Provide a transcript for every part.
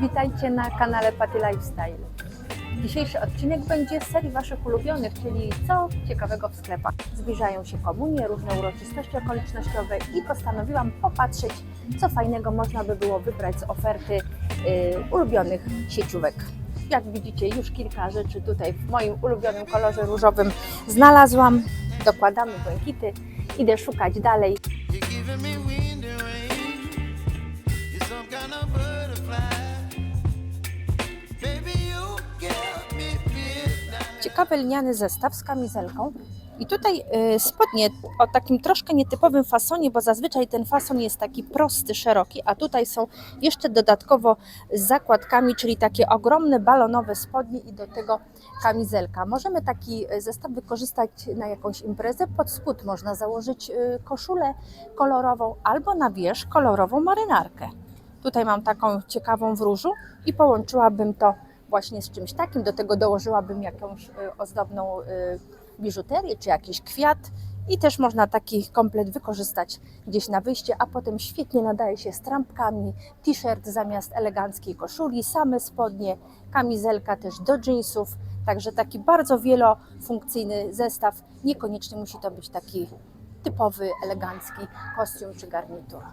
Witajcie na kanale Patty Lifestyle. Dzisiejszy odcinek będzie z serii Waszych ulubionych, czyli co ciekawego w sklepach. Zbliżają się komunie, różne uroczystości okolicznościowe i postanowiłam popatrzeć, co fajnego można by było wybrać z oferty ulubionych sieciówek. Jak widzicie, już kilka rzeczy tutaj w moim ulubionym kolorze różowym znalazłam. Dokładamy błękity, idę szukać dalej. Ciekawy lniany zestaw z kamizelką i tutaj spodnie o takim troszkę nietypowym fasonie, bo zazwyczaj ten fason jest taki prosty, szeroki, a tutaj są jeszcze dodatkowo z zakładkami, czyli takie ogromne balonowe spodnie i do tego kamizelka. Możemy taki zestaw wykorzystać na jakąś imprezę, pod spód można założyć koszulę kolorową albo na wierzch kolorową marynarkę. Tutaj mam taką ciekawą w różu i połączyłabym to właśnie z czymś takim, do tego dołożyłabym jakąś ozdobną biżuterię czy jakiś kwiat i też można taki komplet wykorzystać gdzieś na wyjście, a potem świetnie nadaje się z trampkami, t-shirt zamiast eleganckiej koszuli, same spodnie, kamizelka też do dżinsów, także taki bardzo wielofunkcyjny zestaw, niekoniecznie musi to być taki typowy, elegancki kostium czy garnitur.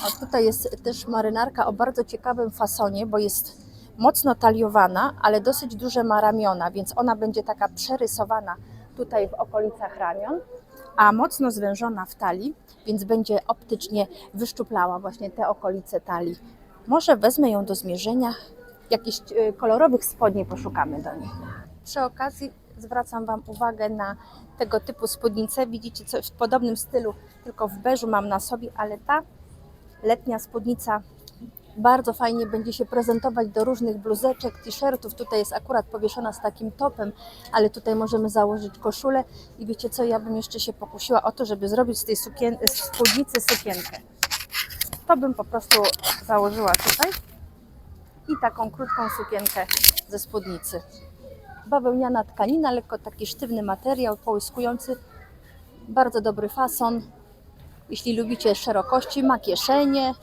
A tutaj jest też marynarka o bardzo ciekawym fasonie, bo jest mocno taliowana, ale dosyć duże ma ramiona, więc ona będzie taka przerysowana tutaj w okolicach ramion, a mocno zwężona w talii, więc będzie optycznie wyszczuplała właśnie te okolice talii. Może wezmę ją do zmierzenia, jakichś kolorowych spodni poszukamy do niej. Przy okazji zwracam Wam uwagę na tego typu spódnicę. Widzicie, coś w podobnym stylu, tylko w beżu mam na sobie, ale ta letnia spódnica bardzo fajnie będzie się prezentować do różnych bluzeczek, t-shirtów. Tutaj jest akurat powieszona z takim topem, ale tutaj możemy założyć koszulę. I wiecie co, ja bym jeszcze się pokusiła o to, żeby zrobić z tej spódnicy sukienkę. To bym po prostu założyła tutaj i taką krótką sukienkę ze spódnicy. Bawełniana tkanina, lekko taki sztywny materiał, połyskujący, bardzo dobry fason. Jeśli lubicie szerokości, ma kieszenie.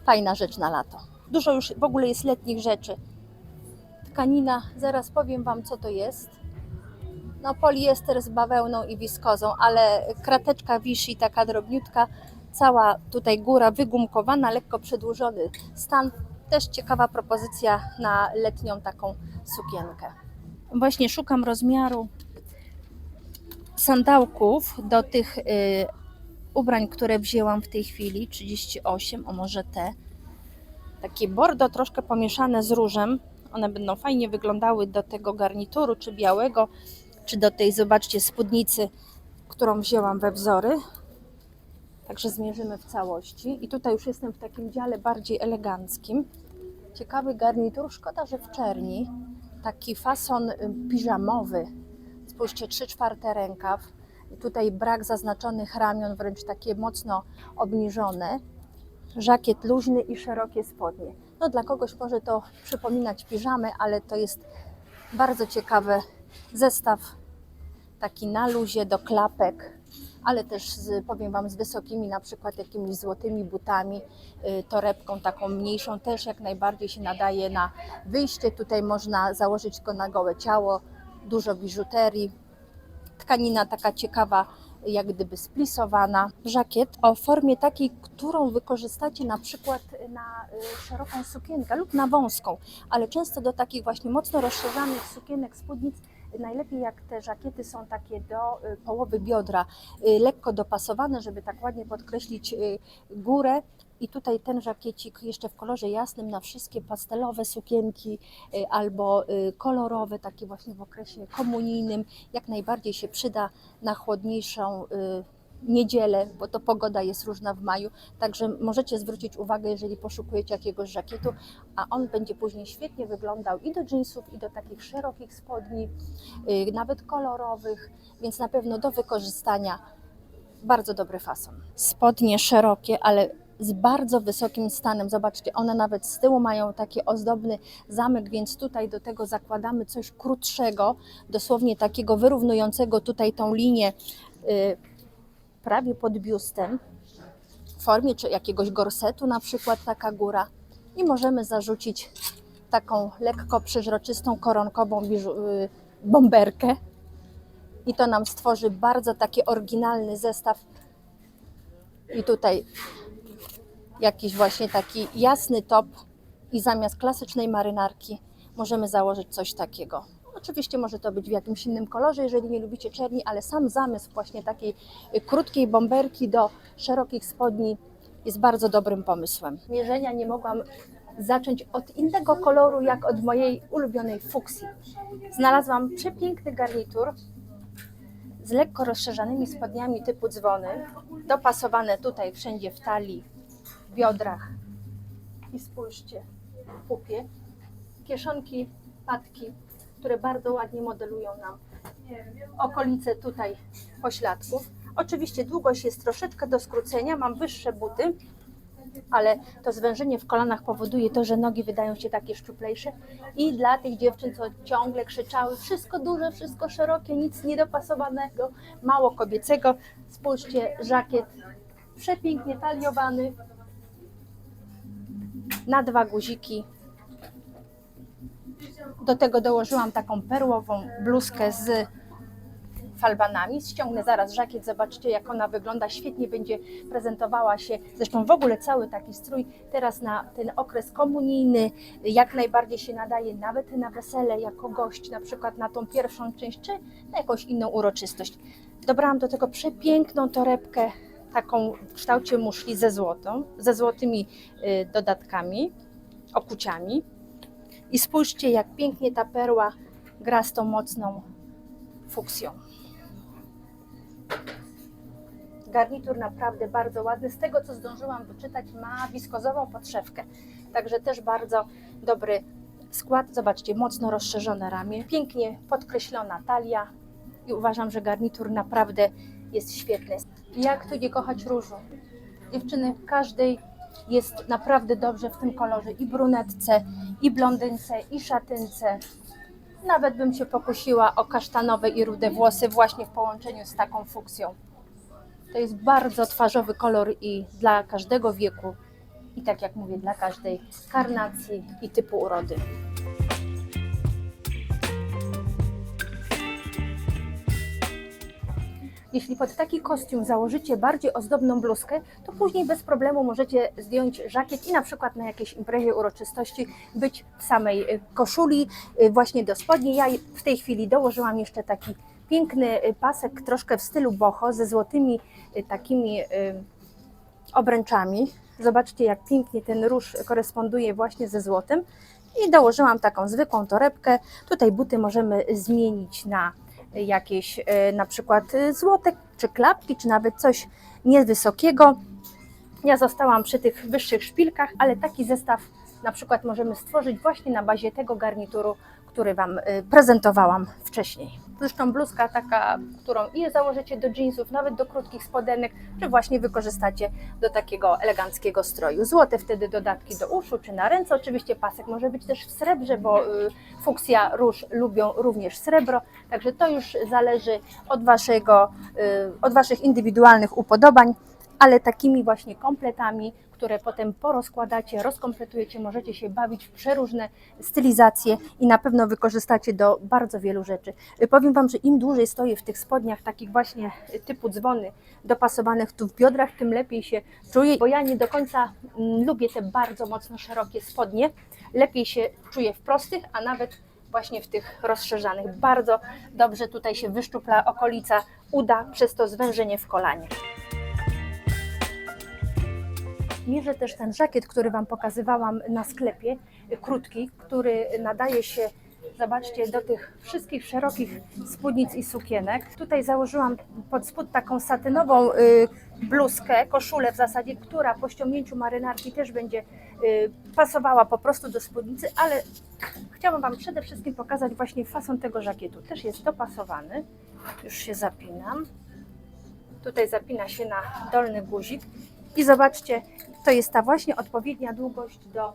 Fajna rzecz na lato. Dużo już w ogóle jest letnich rzeczy. Tkanina, zaraz powiem Wam, co to jest. No, poliester z bawełną i wiskozą, ale krateczka wisi taka drobniutka. Cała tutaj góra wygumkowana, lekko przedłużony stan. Też ciekawa propozycja na letnią taką sukienkę. Właśnie szukam rozmiaru sandałków do tych ubrań, które wzięłam w tej chwili, 38, o może te. Takie bordo troszkę pomieszane z różem. One będą fajnie wyglądały do tego garnituru, czy białego, czy do tej, zobaczcie, spódnicy, którą wzięłam we wzory. Także zmierzymy w całości. I tutaj już jestem w takim dziale bardziej eleganckim. Ciekawy garnitur, szkoda, że w czerni. Taki fason piżamowy. Spójrzcie, 3/4 rękaw. Tutaj brak zaznaczonych ramion, wręcz takie mocno obniżone. Żakiet luźny i szerokie spodnie. No dla kogoś może to przypominać piżamę, ale to jest bardzo ciekawy zestaw. Taki na luzie do klapek, ale też powiem Wam z wysokimi, na przykład jakimiś złotymi butami, torebką taką mniejszą, też jak najbardziej się nadaje na wyjście. Tutaj można założyć go na gołe ciało, dużo biżuterii. Tkanina taka ciekawa, jak gdyby splisowana. Żakiet o formie takiej, którą wykorzystacie na przykład na szeroką sukienkę lub na wąską, ale często do takich właśnie mocno rozszerzanych sukienek, spódnic, najlepiej jak te żakiety są takie do połowy biodra, lekko dopasowane, żeby tak ładnie podkreślić górę. I tutaj ten żakiecik jeszcze w kolorze jasnym na wszystkie pastelowe sukienki albo kolorowe, takie właśnie w okresie komunijnym, jak najbardziej się przyda na chłodniejszą niedzielę, bo to pogoda jest różna w maju, także możecie zwrócić uwagę, jeżeli poszukujecie jakiegoś żakietu, a on będzie później świetnie wyglądał i do dżinsów, i do takich szerokich spodni, nawet kolorowych, więc na pewno do wykorzystania bardzo dobry fason. Spodnie szerokie, ale z bardzo wysokim stanem. Zobaczcie, one nawet z tyłu mają taki ozdobny zamek, więc tutaj do tego zakładamy coś krótszego, dosłownie takiego wyrównującego tutaj tą linię prawie pod biustem. w formie czy jakiegoś gorsetu, na przykład taka góra. I możemy zarzucić taką lekko przeźroczystą, koronkową bomberkę. I to nam stworzy bardzo taki oryginalny zestaw. I tutaj jakiś właśnie taki jasny top i zamiast klasycznej marynarki możemy założyć coś takiego. Oczywiście może to być w jakimś innym kolorze, jeżeli nie lubicie czerni, ale sam zamysł właśnie takiej krótkiej bomberki do szerokich spodni jest bardzo dobrym pomysłem. Mierzenia nie mogłam zacząć od innego koloru, jak od mojej ulubionej fuksji. Znalazłam przepiękny garnitur z lekko rozszerzanymi spodniami typu dzwony, dopasowane tutaj wszędzie w talii, w biodrach i spójrzcie, w pupie, kieszonki, patki, które bardzo ładnie modelują nam okolice tutaj pośladków. Oczywiście długość jest troszeczkę do skrócenia, mam wyższe buty, ale to zwężenie w kolanach powoduje to, że nogi wydają się takie szczuplejsze i dla tych dziewczyn, co ciągle krzyczały wszystko duże, wszystko szerokie, nic niedopasowanego, mało kobiecego, spójrzcie, żakiet przepięknie taliowany, na 2 guziki. Do tego dołożyłam taką perłową bluzkę z falbanami. Ściągnę zaraz żakiet, zobaczcie jak ona wygląda, świetnie będzie prezentowała się. Zresztą w ogóle cały taki strój teraz na ten okres komunijny jak najbardziej się nadaje, nawet na wesele jako gość, na przykład na tą pierwszą część, czy na jakąś inną uroczystość. Dobrałam do tego przepiękną torebkę, taką w kształcie muszli ze złotymi dodatkami, okuciami. I spójrzcie jak pięknie ta perła gra z tą mocną fuksją. Garnitur naprawdę bardzo ładny. Z tego co zdążyłam wyczytać, ma wiskozową podszewkę. Także też bardzo dobry skład. Zobaczcie, mocno rozszerzone ramię. Pięknie podkreślona talia. I uważam, że garnitur naprawdę jest świetny. Jak tu nie kochać różu? Dziewczyny, każdej jest naprawdę dobrze w tym kolorze. I brunetce, i blondynce, i szatynce. Nawet bym się pokusiła o kasztanowe i rude włosy właśnie w połączeniu z taką fuksją. To jest bardzo twarzowy kolor i dla każdego wieku i tak jak mówię, dla każdej karnacji i typu urody. Jeśli pod taki kostium założycie bardziej ozdobną bluzkę, to później bez problemu możecie zdjąć żakiet i na przykład na jakiejś imprezie, uroczystości być w samej koszuli właśnie do spodni. Ja w tej chwili dołożyłam jeszcze taki piękny pasek troszkę w stylu boho ze złotymi takimi obręczami. Zobaczcie jak pięknie ten róż koresponduje właśnie ze złotem. I dołożyłam taką zwykłą torebkę. Tutaj buty możemy zmienić na jakieś na przykład złote, czy klapki, czy nawet coś niewysokiego. Ja zostałam przy tych wyższych szpilkach, ale taki zestaw na przykład możemy stworzyć właśnie na bazie tego garnituru, który Wam prezentowałam wcześniej. Zresztą bluzka taka, którą i założycie do jeansów, nawet do krótkich spodenek, czy właśnie wykorzystacie do takiego eleganckiego stroju. Złote wtedy dodatki do uszu, czy na ręce. Oczywiście pasek może być też w srebrze, bo fuksja, róż lubią również srebro. Także to już zależy od Waszych indywidualnych upodobań, ale takimi właśnie kompletami, które potem porozkładacie, rozkompletujecie, możecie się bawić w przeróżne stylizacje i na pewno wykorzystacie do bardzo wielu rzeczy. Powiem Wam, że im dłużej stoję w tych spodniach, takich właśnie typu dzwony, dopasowanych tu w biodrach, tym lepiej się czuję, bo ja nie do końca lubię te bardzo mocno szerokie spodnie. Lepiej się czuję w prostych, a nawet właśnie w tych rozszerzanych. Bardzo dobrze tutaj się wyszczupla okolica uda przez to zwężenie w kolanie. Mierzę też ten żakiet, który Wam pokazywałam na sklepie, krótki, który nadaje się, zobaczcie, do tych wszystkich szerokich spódnic i sukienek. Tutaj założyłam pod spód taką satynową bluzkę, koszulę w zasadzie, która po ściągnięciu marynarki też będzie pasowała po prostu do spódnicy, ale chciałam Wam przede wszystkim pokazać właśnie fason tego żakietu. Też jest dopasowany, już się zapinam. Tutaj zapina się na dolny guzik. I zobaczcie, to jest ta właśnie odpowiednia długość do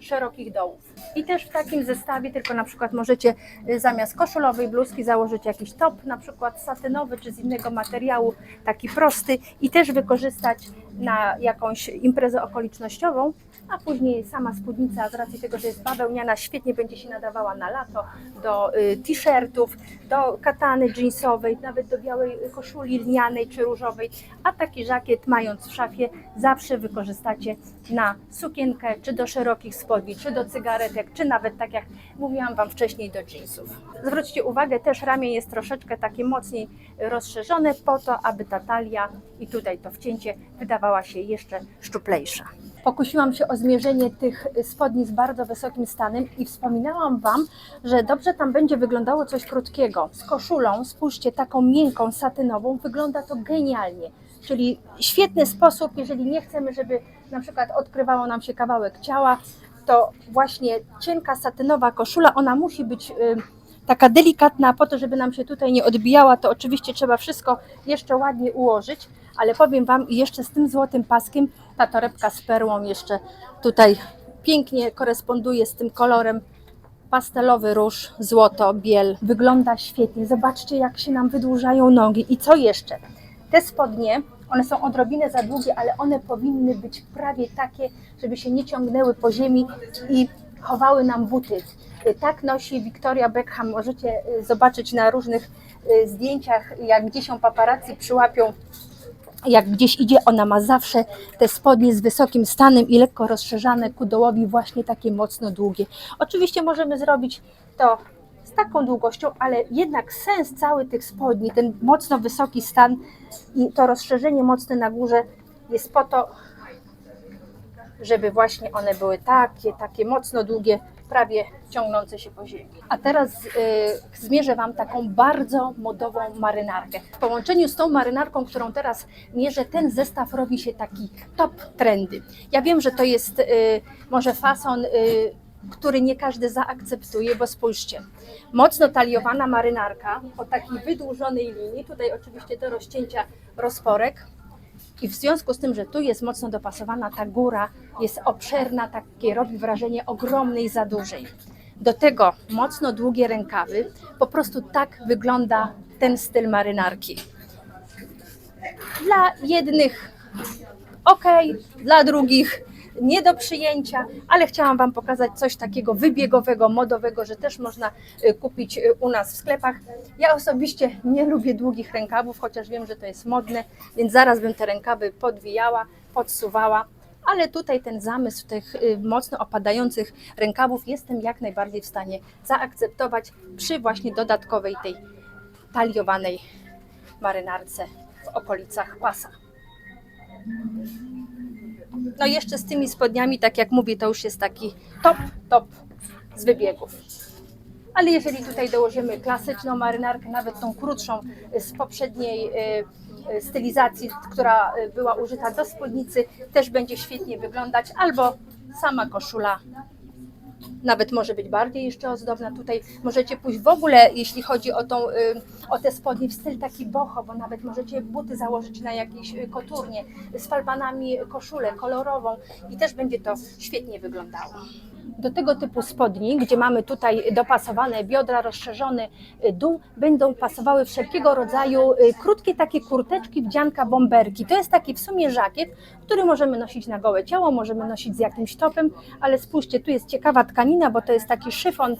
szerokich dołów. I też w takim zestawie, tylko na przykład możecie zamiast koszulowej bluzki założyć jakiś top, na przykład satynowy czy z innego materiału, taki prosty i też wykorzystać na jakąś imprezę okolicznościową, a później sama spódnica z racji tego, że jest bawełniana, świetnie będzie się nadawała na lato, do t-shirtów, do katany jeansowej, nawet do białej koszuli lnianej czy różowej, a taki żakiet mając w szafie zawsze wykorzystacie na sukienkę, czy do szerokich spodni, czy do cygaretek, czy nawet tak jak mówiłam Wam wcześniej do jeansów. Zwróćcie uwagę, też ramię jest troszeczkę takie mocniej rozszerzone po to, aby ta talia i tutaj to wcięcie wydawała się jeszcze szczuplejsza. Pokusiłam się o zmierzenie tych spodni z bardzo wysokim stanem i wspominałam Wam, że dobrze tam będzie wyglądało coś krótkiego. Z koszulą, spójrzcie, taką miękką, satynową, wygląda to genialnie. Czyli świetny sposób, jeżeli nie chcemy, żeby na przykład odkrywało nam się kawałek ciała, to właśnie cienka, satynowa koszula, ona musi być taka delikatna po to, żeby nam się tutaj nie odbijała, to oczywiście trzeba wszystko jeszcze ładnie ułożyć, ale powiem Wam, jeszcze z tym złotym paskiem, ta torebka z perłą jeszcze tutaj pięknie koresponduje z tym kolorem. Pastelowy róż, złoto, biel, wygląda świetnie. Zobaczcie, jak się nam wydłużają nogi. I co jeszcze? Te spodnie, one są odrobinę za długie, ale one powinny być prawie takie, żeby się nie ciągnęły po ziemi i chowały nam buty. Tak nosi Victoria Beckham. Możecie zobaczyć na różnych zdjęciach, jak gdzieś ją paparazzi przyłapią, jak gdzieś idzie, ona ma zawsze te spodnie z wysokim stanem i lekko rozszerzane ku dołowi, właśnie takie mocno długie. Oczywiście możemy zrobić to z taką długością, ale jednak sens cały tych spodni, ten mocno wysoki stan i to rozszerzenie mocne na górze jest po to, żeby właśnie one były takie mocno długie, prawie ciągnące się po ziemi. A teraz zmierzę Wam taką bardzo modową marynarkę. W połączeniu z tą marynarką, którą teraz mierzę, ten zestaw robi się taki top trendy. Ja wiem, że to jest może fason, który nie każdy zaakceptuje, bo spójrzcie, mocno taliowana marynarka o takiej wydłużonej linii, tutaj oczywiście do rozcięcia rozporek, i w związku z tym, że tu jest mocno dopasowana, ta góra jest obszerna, takie robi wrażenie ogromnej, za dużej. Do tego mocno długie rękawy, po prostu tak wygląda ten styl marynarki. Dla jednych ok, dla drugich nie do przyjęcia, ale chciałam Wam pokazać coś takiego wybiegowego, modowego, że też można kupić u nas w sklepach. Ja osobiście nie lubię długich rękawów, chociaż wiem, że to jest modne, więc zaraz bym te rękawy podwijała, podsuwała, ale tutaj ten zamysł tych mocno opadających rękawów jestem jak najbardziej w stanie zaakceptować przy właśnie dodatkowej tej taliowanej marynarce w okolicach pasa. No i jeszcze z tymi spodniami, tak jak mówię, to już jest taki top z wybiegów. Ale jeżeli tutaj dołożymy klasyczną marynarkę, nawet tą krótszą z poprzedniej stylizacji, która była użyta do spódnicy, też będzie świetnie wyglądać, albo sama koszula nawet może być bardziej jeszcze ozdobna. Tutaj możecie pójść w ogóle, jeśli chodzi o te spodnie, w styl taki boho, bo nawet możecie buty założyć na jakieś koturnie, z falbanami koszulę kolorową i też będzie to świetnie wyglądało. Do tego typu spodni, gdzie mamy tutaj dopasowane biodra, rozszerzony dół, będą pasowały wszelkiego rodzaju krótkie takie kurteczki, wdzianka, bomberki. To jest taki w sumie żakiet, który możemy nosić na gołe ciało, możemy nosić z jakimś topem, ale spójrzcie, tu jest ciekawa tkanina, bo to jest taki szyfon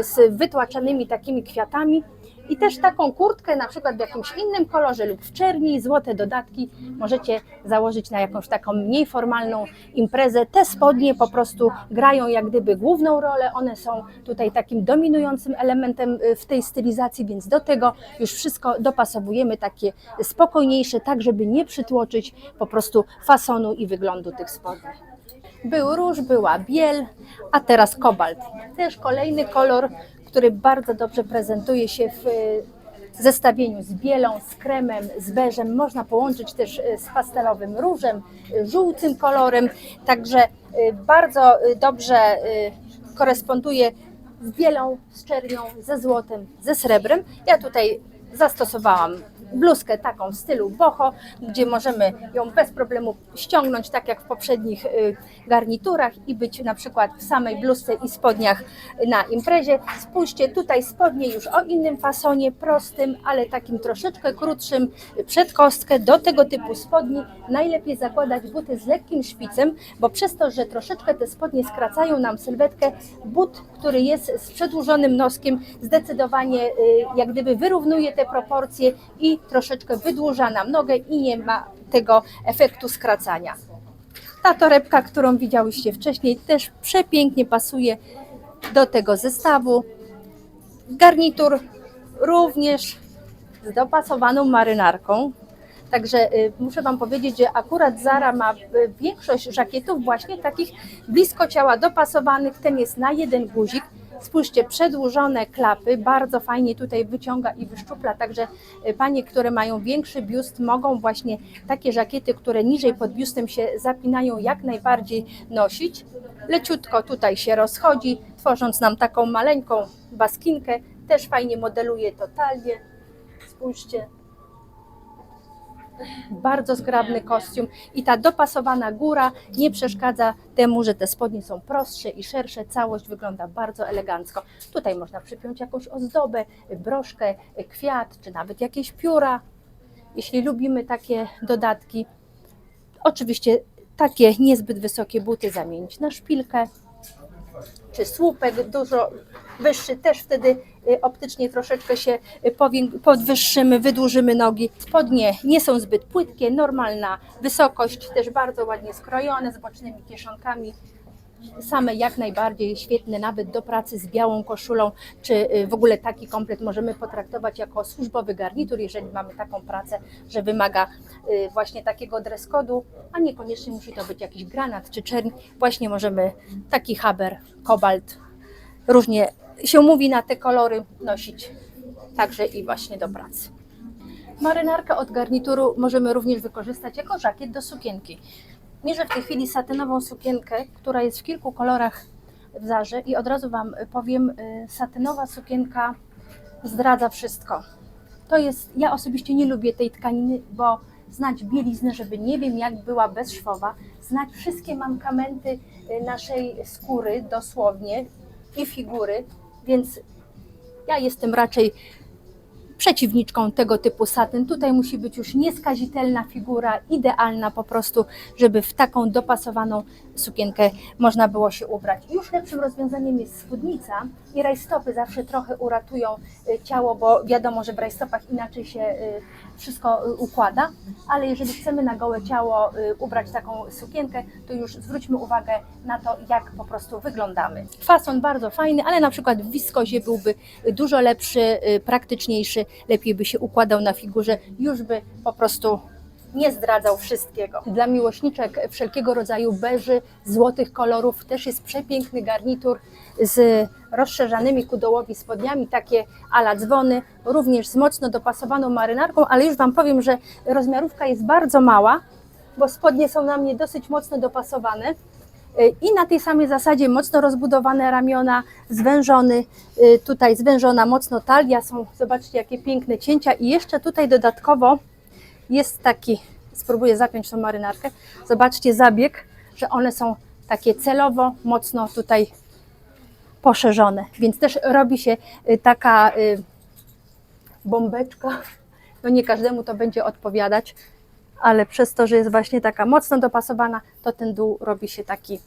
z wytłaczanymi takimi kwiatami. I też taką kurtkę na przykład w jakimś innym kolorze lub w czerni, złote dodatki możecie założyć na jakąś taką mniej formalną imprezę. Te spodnie po prostu grają jak gdyby główną rolę, one są tutaj takim dominującym elementem w tej stylizacji, więc do tego już wszystko dopasowujemy takie spokojniejsze, tak żeby nie przytłoczyć po prostu fasonu i wyglądu tych spodni. Był róż, była biel, a teraz kobalt. Też kolejny kolor, który bardzo dobrze prezentuje się w zestawieniu z bielą, z kremem, z beżem. Można połączyć też z pastelowym różem, żółtym kolorem, także bardzo dobrze koresponduje z bielą, z czernią, ze złotem, ze srebrem. Ja tutaj zastosowałam bluzkę taką w stylu boho, gdzie możemy ją bez problemu ściągnąć, tak jak w poprzednich garniturach i być na przykład w samej bluzce i spodniach na imprezie. Spójrzcie, tutaj spodnie już o innym fasonie, prostym, ale takim troszeczkę krótszym przed kostkę. Do tego typu spodni najlepiej zakładać buty z lekkim szpicem, bo przez to, że troszeczkę te spodnie skracają nam sylwetkę, but, który jest z przedłużonym noskiem, zdecydowanie jak gdyby wyrównuje te proporcje i troszeczkę wydłuża nam nogę i nie ma tego efektu skracania. Ta torebka, którą widziałyście wcześniej, też przepięknie pasuje do tego zestawu. Garnitur również z dopasowaną marynarką. Także muszę Wam powiedzieć, że akurat Zara ma większość żakietów właśnie takich blisko ciała dopasowanych. Ten jest na jeden guzik. Spójrzcie, przedłużone klapy, bardzo fajnie tutaj wyciąga i wyszczupla, także panie, które mają większy biust, mogą właśnie takie żakiety, które niżej pod biustem się zapinają, jak najbardziej nosić. Leciutko tutaj się rozchodzi, tworząc nam taką maleńką baskinkę, też fajnie modeluje to talię. Spójrzcie. Bardzo zgrabny kostium i ta dopasowana góra nie przeszkadza temu, że te spodnie są prostsze i szersze. Całość wygląda bardzo elegancko. Tutaj można przypiąć jakąś ozdobę, broszkę, kwiat, czy nawet jakieś pióra. Jeśli lubimy takie dodatki, oczywiście takie niezbyt wysokie buty zamienić na szpilkę, czy słupek dużo wyższy, też wtedy optycznie troszeczkę się podwyższymy, wydłużymy nogi. Spodnie nie są zbyt płytkie, normalna wysokość, też bardzo ładnie skrojone, z bocznymi kieszonkami. Same jak najbardziej świetne, nawet do pracy z białą koszulą, czy w ogóle taki komplet możemy potraktować jako służbowy garnitur, jeżeli mamy taką pracę, że wymaga właśnie takiego dress code'u, a niekoniecznie musi to być jakiś granat czy czerń. Właśnie możemy taki haber, kobalt, różnie się mówi na te kolory, nosić także i właśnie do pracy. Marynarkę od garnituru możemy również wykorzystać jako żakiet do sukienki. Mierzę w tej chwili satynową sukienkę, która jest w kilku kolorach w Zarze i od razu Wam powiem, satynowa sukienka zdradza wszystko. To jest, ja osobiście nie lubię tej tkaniny, bo znać bieliznę, żeby nie wiem jak była bezszwowa, znać wszystkie mankamenty naszej skóry dosłownie i figury, więc ja jestem raczej przeciwniczką tego typu satyn. Tutaj musi być już nieskazitelna figura, idealna po prostu, żeby w taką dopasowaną sukienkę można było się ubrać. Już lepszym rozwiązaniem jest spódnica i rajstopy zawsze trochę uratują ciało, bo wiadomo, że w rajstopach inaczej się wszystko układa, ale jeżeli chcemy na gołe ciało ubrać taką sukienkę, to już zwróćmy uwagę na to, jak po prostu wyglądamy. Fason bardzo fajny, ale na przykład w wiskozie byłby dużo lepszy, praktyczniejszy, lepiej by się układał na figurze, już by po prostu nie zdradzał wszystkiego. Dla miłośniczek wszelkiego rodzaju beży, złotych kolorów też jest przepiękny garnitur z rozszerzanymi ku dołowi spodniami, takie a la dzwony, również z mocno dopasowaną marynarką, ale już Wam powiem, że rozmiarówka jest bardzo mała, bo spodnie są na mnie dosyć mocno dopasowane. I na tej samej zasadzie mocno rozbudowane ramiona, zwężony, tutaj zwężona mocno talia, są, zobaczcie jakie piękne cięcia i jeszcze tutaj dodatkowo jest taki, spróbuję zapiąć tą marynarkę, zobaczcie zabieg, że one są takie celowo mocno tutaj poszerzone, więc też robi się taka bombeczka, no nie każdemu to będzie odpowiadać, ale przez to, że jest właśnie taka mocno dopasowana, to ten dół robi się taki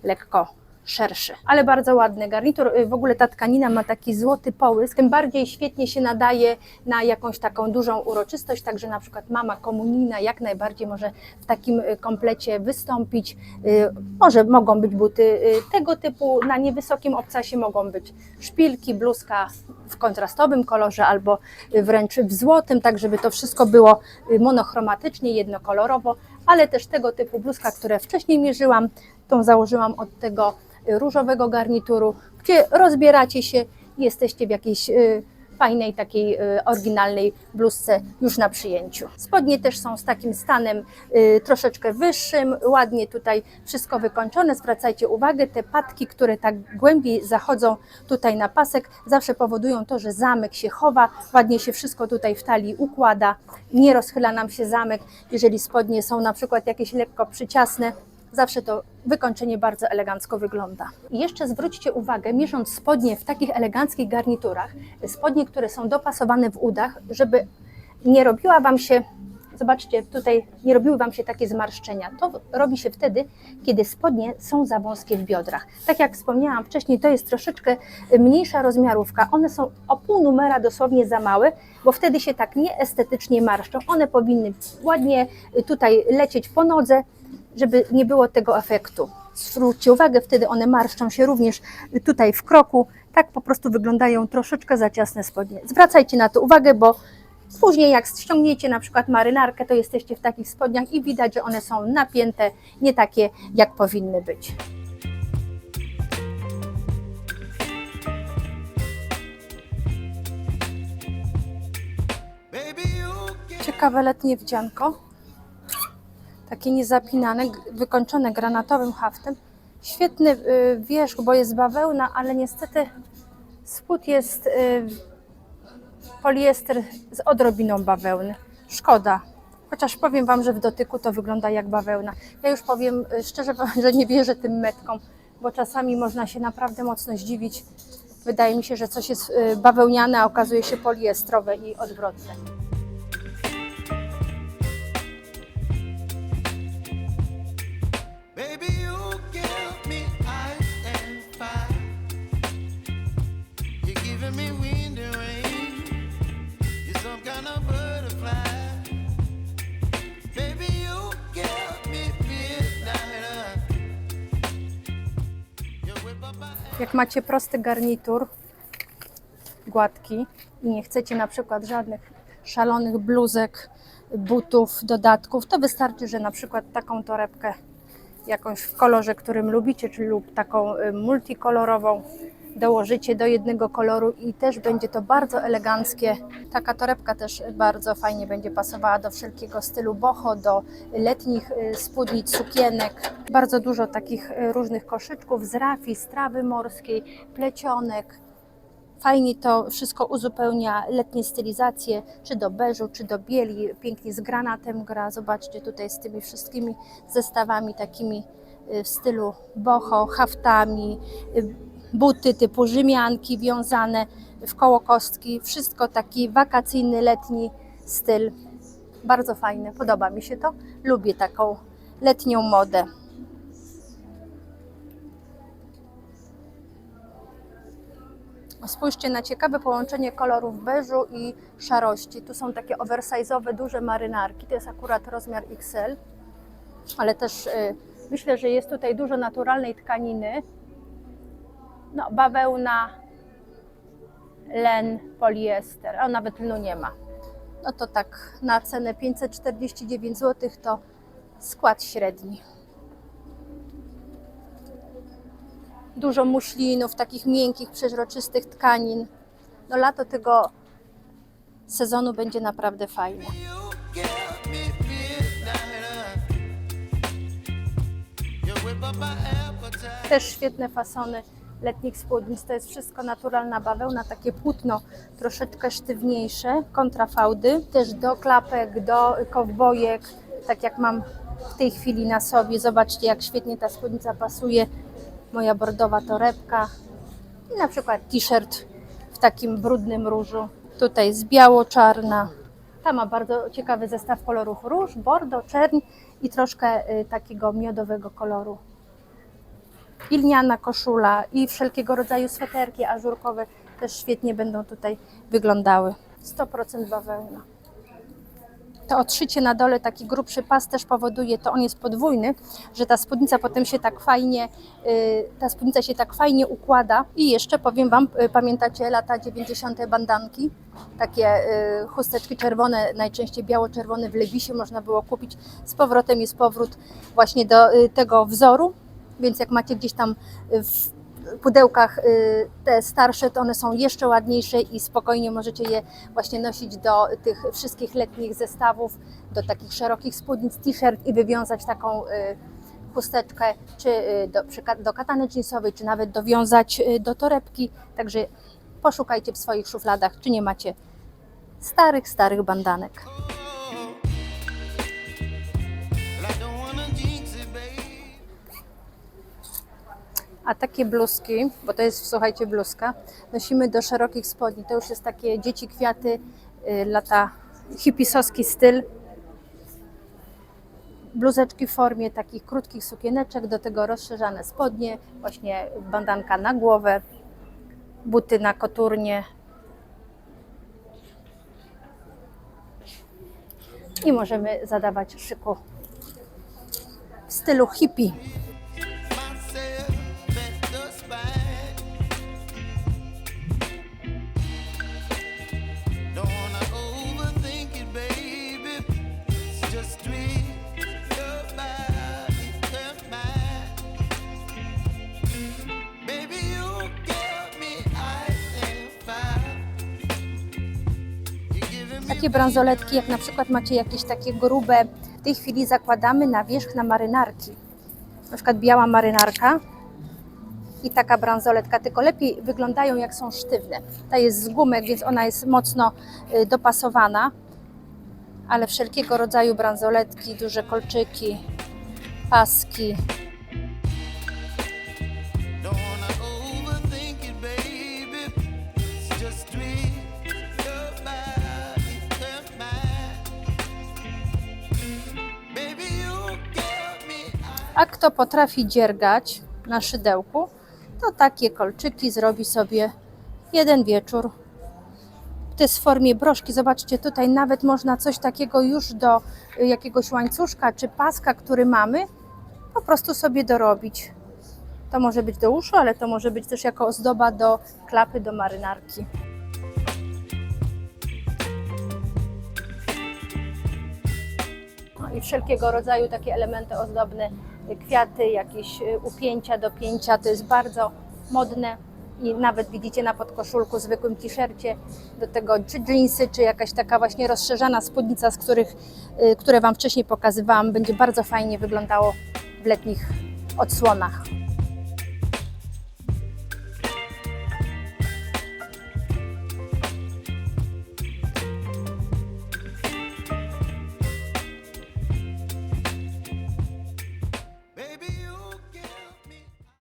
lekko szerszy. Ale bardzo ładny garnitur. W ogóle ta tkanina ma taki złoty połysk, tym bardziej świetnie się nadaje na jakąś taką dużą uroczystość, także na przykład mama komunijna jak najbardziej może w takim komplecie wystąpić. Może mogą być buty tego typu, na niewysokim obcasie mogą być szpilki, bluzka w kontrastowym kolorze albo wręcz w złotym, tak żeby to wszystko było monochromatycznie, jednokolorowo, ale też tego typu bluzka, które wcześniej mierzyłam, tą założyłam od tego różowego garnituru, gdzie rozbieracie się, jesteście w jakiejś fajnej, takiej oryginalnej bluzce już na przyjęciu. Spodnie też są z takim stanem troszeczkę wyższym, ładnie tutaj wszystko wykończone. Zwracajcie uwagę, te patki, które tak głębiej zachodzą tutaj na pasek, zawsze powodują to, że zamek się chowa, ładnie się wszystko tutaj w talii układa, nie rozchyla nam się zamek, jeżeli spodnie są na przykład jakieś lekko przyciasne, zawsze to wykończenie bardzo elegancko wygląda. I jeszcze zwróćcie uwagę, mierząc spodnie w takich eleganckich garniturach, spodnie, które są dopasowane w udach, żeby nie robiła Wam się, zobaczcie tutaj, nie robiły Wam się takie zmarszczenia. To robi się wtedy, kiedy spodnie są za wąskie w biodrach. Tak jak wspomniałam wcześniej, to jest troszeczkę mniejsza rozmiarówka. One są o pół numera dosłownie za małe, bo wtedy się tak nieestetycznie marszczą. One powinny ładnie tutaj lecieć po nodze, żeby nie było tego efektu. Zwróćcie uwagę, wtedy one marszczą się również tutaj w kroku. Tak po prostu wyglądają troszeczkę za ciasne spodnie. Zwracajcie na to uwagę, bo później jak ściągniecie na przykład marynarkę, to jesteście w takich spodniach i widać, że one są napięte, nie takie jak powinny być. Ciekawe letnie wdzianko. Takie niezapinane, wykończone granatowym haftem. Świetny wierzch, bo jest bawełna, ale niestety spód jest poliester z odrobiną bawełny. Szkoda. Chociaż powiem Wam, że w dotyku to wygląda jak bawełna. Ja już powiem szczerze, że nie wierzę tym metkom, bo czasami można się naprawdę mocno zdziwić. Wydaje mi się, że coś jest bawełniane, a okazuje się poliestrowe i odwrotne. Jak macie prosty garnitur, gładki i nie chcecie na przykład żadnych szalonych bluzek, butów, dodatków, to wystarczy, że na przykład taką torebkę jakąś w kolorze, którym lubicie, czy lub taką multikolorową dołożycie do jednego koloru i też będzie to bardzo eleganckie. Taka torebka też bardzo fajnie będzie pasowała do wszelkiego stylu boho, do letnich spódnic, sukienek. Bardzo dużo takich różnych koszyczków z rafii, z trawy morskiej, plecionek. Fajnie to wszystko uzupełnia letnie stylizacje, czy do beżu, czy do bieli. Pięknie z granatem gra. Zobaczcie tutaj z tymi wszystkimi zestawami takimi w stylu boho, haftami, buty typu rzymianki wiązane w koło kostki. Wszystko taki wakacyjny, letni styl. Bardzo fajne, podoba mi się to. Lubię taką letnią modę. Spójrzcie na ciekawe połączenie kolorów beżu i szarości. Tu są takie oversize'owe, duże marynarki. To jest akurat rozmiar XL, ale też myślę, że jest tutaj dużo naturalnej tkaniny. No, bawełna, len, poliester, a nawet lnu nie ma. No to tak na cenę 549 zł to skład średni. Dużo muślinów, takich miękkich, przeźroczystych tkanin. No lato tego sezonu będzie naprawdę fajne. Też świetne fasony letnich spódnic. To jest wszystko naturalna bawełna, takie płótno troszeczkę sztywniejsze, kontrafałdy. Też do klapek, do kowbojek, tak jak mam w tej chwili na sobie. Zobaczcie, jak świetnie ta spódnica pasuje. Moja bordowa torebka i na przykład t-shirt w takim brudnym różu. Tutaj jest biało-czarna. Ta ma bardzo ciekawy zestaw kolorów: róż, bordo, czerń i troszkę takiego miodowego koloru. I lniana koszula i wszelkiego rodzaju sweterki ażurkowe też świetnie będą tutaj wyglądały. 100% bawełna. To odszycie na dole, taki grubszy pas też powoduje, to on jest podwójny, że ta spódnica potem się tak fajnie układa. I jeszcze powiem Wam, pamiętacie lata 90. bandanki? Takie chusteczki czerwone, najczęściej biało-czerwone w Levisie można było kupić. Z powrotem jest powrót właśnie do tego wzoru, więc jak macie gdzieś tam pudełkach te starsze, to one są jeszcze ładniejsze i spokojnie możecie je właśnie nosić do tych wszystkich letnich zestawów, do takich szerokich spódnic, t-shirt i wywiązać taką chusteczkę, czy do katany jeansowej, czy nawet dowiązać do torebki. Także poszukajcie w swoich szufladach, czy nie macie starych bandanek. A takie bluzki, bo to jest, słuchajcie, bluzka, nosimy do szerokich spodni. To już jest takie dzieci kwiaty, lata hipisowski styl. Bluzeczki w formie takich krótkich sukieneczek, do tego rozszerzane spodnie, właśnie bandanka na głowę, buty na koturnie. I możemy zadawać szyku w stylu hippie. Takie bransoletki, jak na przykład macie jakieś takie grube, w tej chwili zakładamy na wierzch na marynarki. Na przykład biała marynarka i taka bransoletka, tylko lepiej wyglądają jak są sztywne. Ta jest z gumek, więc ona jest mocno dopasowana, ale wszelkiego rodzaju bransoletki, duże kolczyki, paski. A kto potrafi dziergać na szydełku, to takie kolczyki zrobi sobie jeden wieczór. To jest w formie broszki. Zobaczcie, tutaj nawet można coś takiego już do jakiegoś łańcuszka czy paska, który mamy, po prostu sobie dorobić. To może być do uszu, ale to może być też jako ozdoba do klapy, do marynarki. No i wszelkiego rodzaju takie elementy ozdobne, kwiaty, jakieś upięcia, dopięcia, to jest bardzo modne i nawet widzicie na podkoszulku, zwykłym t-shircie, do tego czy dżinsy, czy jakaś taka właśnie rozszerzana spódnica, które Wam wcześniej pokazywałam, będzie bardzo fajnie wyglądało w letnich odsłonach.